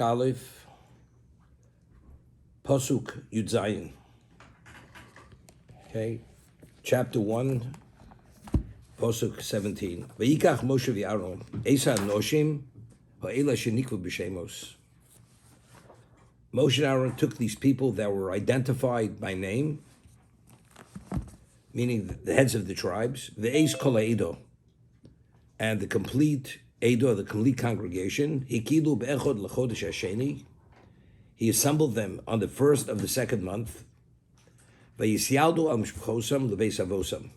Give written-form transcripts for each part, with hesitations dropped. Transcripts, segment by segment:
Aleph, Pasuk Yud Zayin. Okay, chapter 1, Pasuk 17. Vayikach Moshe v'Aaron, Esa Noshim, ha'ela shenikvu b'shemos. Moshe and Aaron took these people that were identified by name, meaning the heads of the tribes, the Eis Kol Eido, and the complete Eido, the complete congregation, Hikilu be'echod l'chodesh hasheni. He assembled them on the first of the second month. Vayisyaldu al mishpachosam lebeis avosam.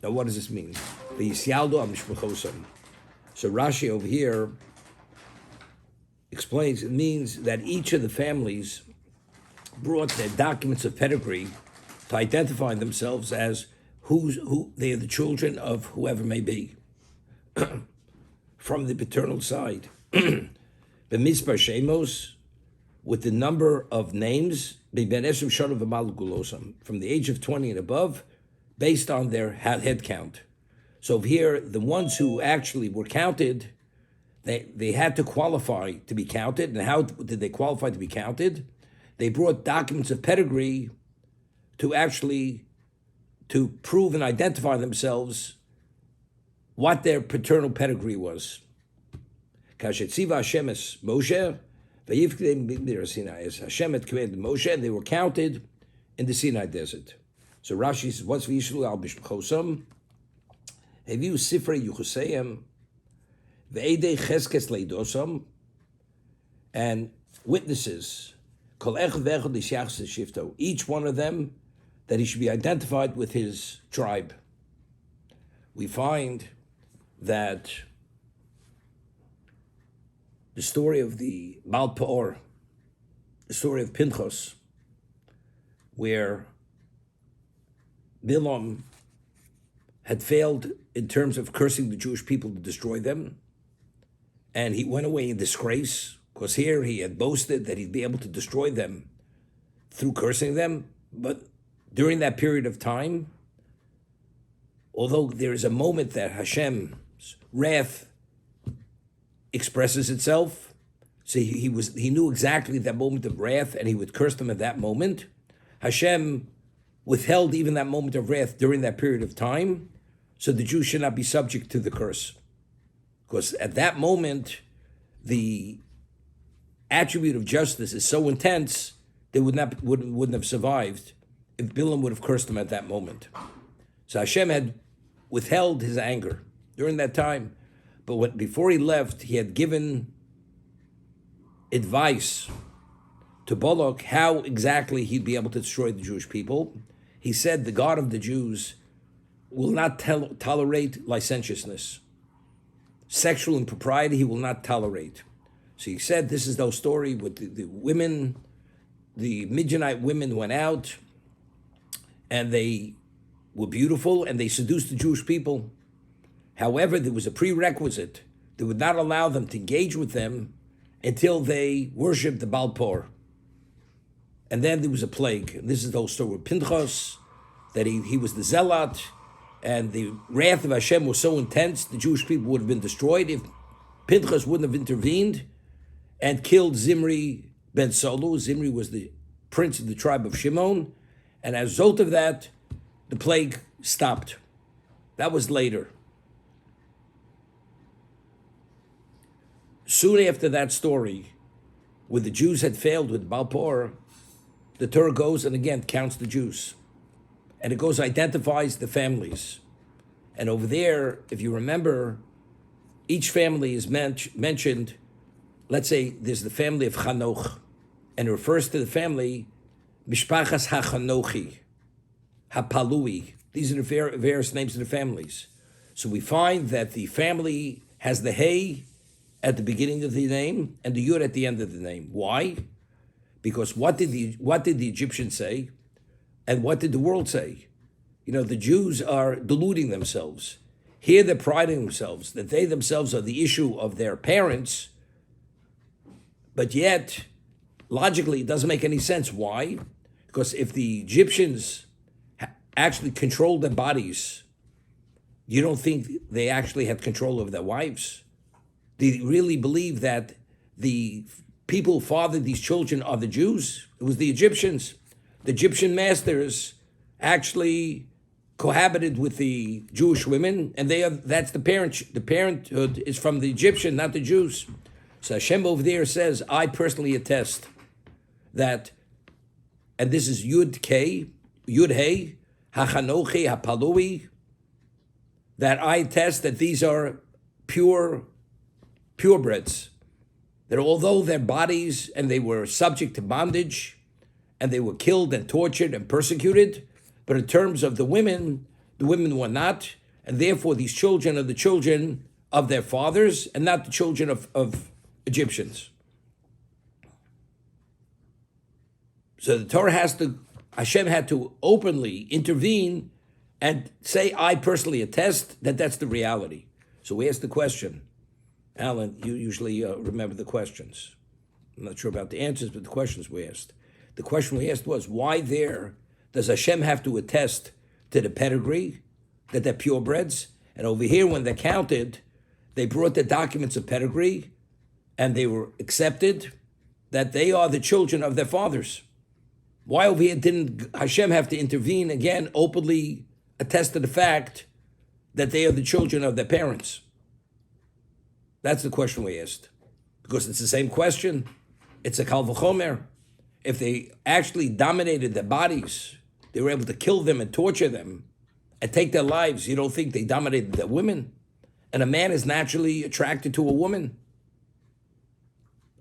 Now, what does this mean? Vayisyaldu al mishpachosam. So Rashi over here explains it means that each of the families brought their documents of pedigree to identify themselves as who they are, the children of whoever may be from the paternal side. The Mispar Shemos, with the number of names, from the age of 20 and above, based on their head count. So here, the ones who actually were counted, they had to qualify to be counted. And how did they qualify to be counted? They brought documents of pedigree to prove and identify themselves what their paternal pedigree was. Kashetziva Hashem es Moshe, as Hashem had commanded Moshe, and they were counted in the Sinai desert. So Rashi says, what's v'yishlu al bishpachosam? Heviu sifrei yuchoseiim, ve'edei cheskes leidosam, and witnesses, kol echad ve'echad l'shyachs shifto, each one of them, that he should be identified with his tribe. We find that the story of the Baal Peor, the story of Pinchas, where Bilam had failed in terms of cursing the Jewish people to destroy them, and he went away in disgrace, because here he had boasted that he'd be able to destroy them through cursing them, but during that period of time, although there is a moment that Hashem's wrath expresses itself, so he knew exactly that moment of wrath, and he would curse them at that moment. Hashem withheld even that moment of wrath during that period of time, so the Jews should not be subject to the curse, because at that moment, the attribute of justice is so intense they wouldn't have survived if Bilam would have cursed them at that moment. So Hashem had withheld his anger during that time, but before he left, he had given advice to Balak how exactly he'd be able to destroy the Jewish people. He said the God of the Jews will not tolerate licentiousness. Sexual impropriety he will not tolerate. So he said this is the story with the women, the Midianite women went out, and they were beautiful, and they seduced the Jewish people. However, there was a prerequisite. They would not allow them to engage with them until they worshipped the Baal Peor. And then there was a plague. And this is the whole story with Pinchas, that he was the zealot, and the wrath of Hashem was so intense, the Jewish people would have been destroyed if Pinchas wouldn't have intervened and killed Zimri ben Solu. Zimri was the prince of the tribe of Shimon, and as a result of that, the plague stopped. That was later. Soon after that story, where the Jews had failed with Baal Peor, the Torah goes and again counts the Jews. And it goes, identifies the families. And over there, if you remember, each family is mentioned. Let's say there's the family of Chanoch, and it refers to the family Mishpachas HaChanochi, HaPalui. These are the various names of the families. So we find that the family has the Hey at the beginning of the name and the Yud at the end of the name. Why? Because what did the Egyptians say, and what did the world say? The Jews are deluding themselves. Here they're priding themselves that they themselves are the issue of their parents, but yet, logically, it doesn't make any sense. Why? Because if the Egyptians actually controlled their bodies, you don't think they actually had control over their wives? Do you really believe that the people who fathered these children are the Jews. It was the Egyptians. The Egyptian masters actually cohabited with the Jewish women, and that's the parent. The parenthood is from the Egyptian, not the Jews. So Hashem over there says, I personally attest that, and this is Yud K, Yud Hey, Hachanochi, Hapalui, that I attest that these are purebreds. That although their bodies, and they were subject to bondage, and they were killed and tortured and persecuted, but in terms of the women were not, and therefore these children are the children of their fathers and not the children of Egyptians. So the Torah Hashem had to openly intervene and say, I personally attest that that's the reality. So we asked the question. Alan, you usually remember the questions. I'm not sure about the answers, but the questions we asked. The question we asked was, why does Hashem have to attest to the pedigree, that they're purebreds? And over here, when they counted, they brought the documents of pedigree, and they were accepted that they are the children of their fathers. Why over here didn't Hashem have to intervene again, openly attest to the fact that they are the children of their parents? That's the question we asked. Because it's the same question. It's a kal v'chomer. If they actually dominated their bodies, they were able to kill them and torture them and take their lives, you don't think they dominated their women? And a man is naturally attracted to a woman.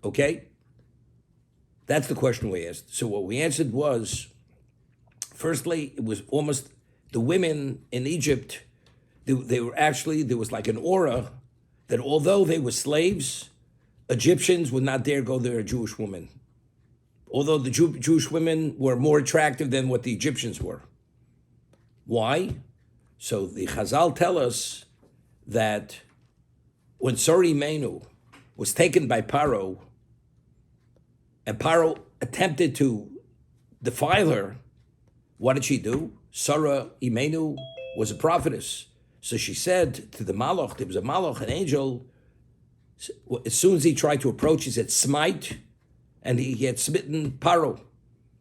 Okay? That's the question we asked. So what we answered was, firstly, it was almost the women in Egypt, they were actually, there was like an aura that although they were slaves, Egyptians would not dare go near a Jewish woman. Although the Jewish women were more attractive than what the Egyptians were. Why? So the Chazal tell us that when Sari Menu was taken by Paro, and Paro attempted to defile her, what did she do? Sarah Imenu was a prophetess. So she said to the Malach, there was a Malach, an angel, as soon as he tried to approach, he said, smite, and he had smitten Paro.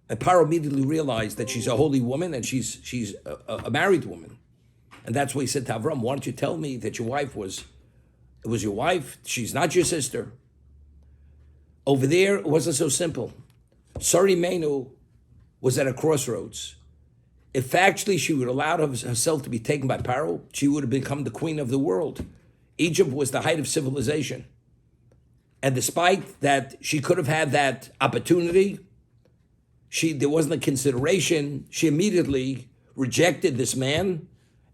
And Paro immediately realized that she's a holy woman and she's a married woman. And that's why he said to Avram, why don't you tell me that your wife was your wife? She's not your sister. Over there, it wasn't so simple. Sari Menu was at a crossroads. If actually she would allow herself to be taken by Paro, she would have become the queen of the world. Egypt was the height of civilization. And despite that she could have had that opportunity, there wasn't a consideration. She immediately rejected this man,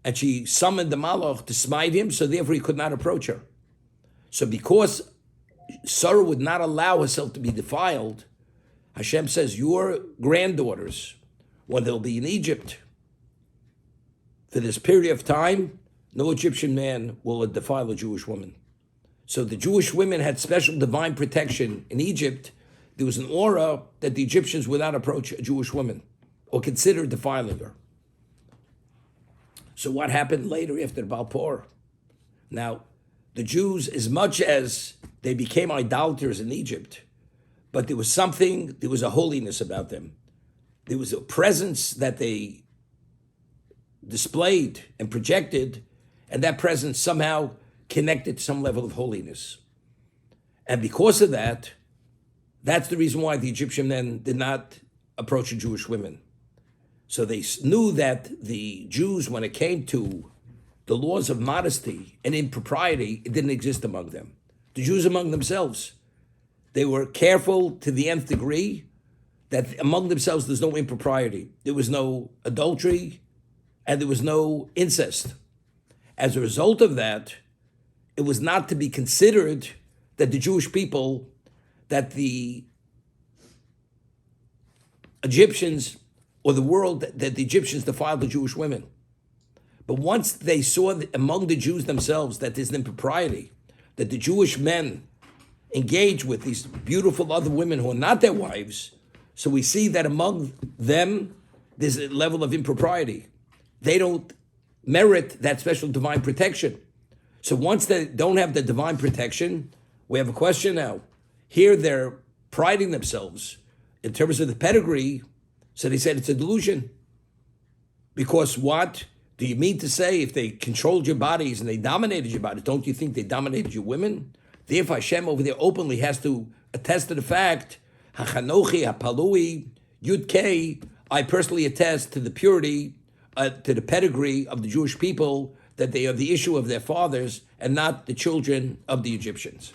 and she summoned the Malach to smite him, so therefore he could not approach her. So because Sarah would not allow herself to be defiled, Hashem says, your granddaughters, when they'll be in Egypt, for this period of time, no Egyptian man will defile a Jewish woman. So the Jewish women had special divine protection in Egypt. There was an aura that the Egyptians would not approach a Jewish woman or consider defiling her. So what happened later after the Balpor? Now, the Jews, as much as they became idolaters in Egypt, but there was a holiness about them. There was a presence that they displayed and projected, and that presence somehow connected to some level of holiness. And because of that, that's the reason why the Egyptian men did not approach the Jewish women. So they knew that the Jews, when it came to the laws of modesty and impropriety, it didn't exist among them. The Jews among themselves, they were careful to the nth degree that among themselves there's no impropriety. There was no adultery and there was no incest. As a result of that, it was not to be considered that the Jewish people, that the Egyptians or the world, that the Egyptians defiled the Jewish women. But once they saw among the Jews themselves that there's an impropriety, that the Jewish men engage with these beautiful other women who are not their wives, so we see that among them, there's a level of impropriety. They don't merit that special divine protection. So once they don't have the divine protection, we have a question now. Here they're priding themselves in terms of the pedigree, so they said it's a delusion. Because what? Do you mean to say if they controlled your bodies and they dominated your bodies, don't you think they dominated your women? Therefore, Hashem over there openly has to attest to the fact, Hachanochi, Hapalui, Yud Kei, I personally attest to the purity, to the pedigree of the Jewish people, that they are the issue of their fathers and not the children of the Egyptians.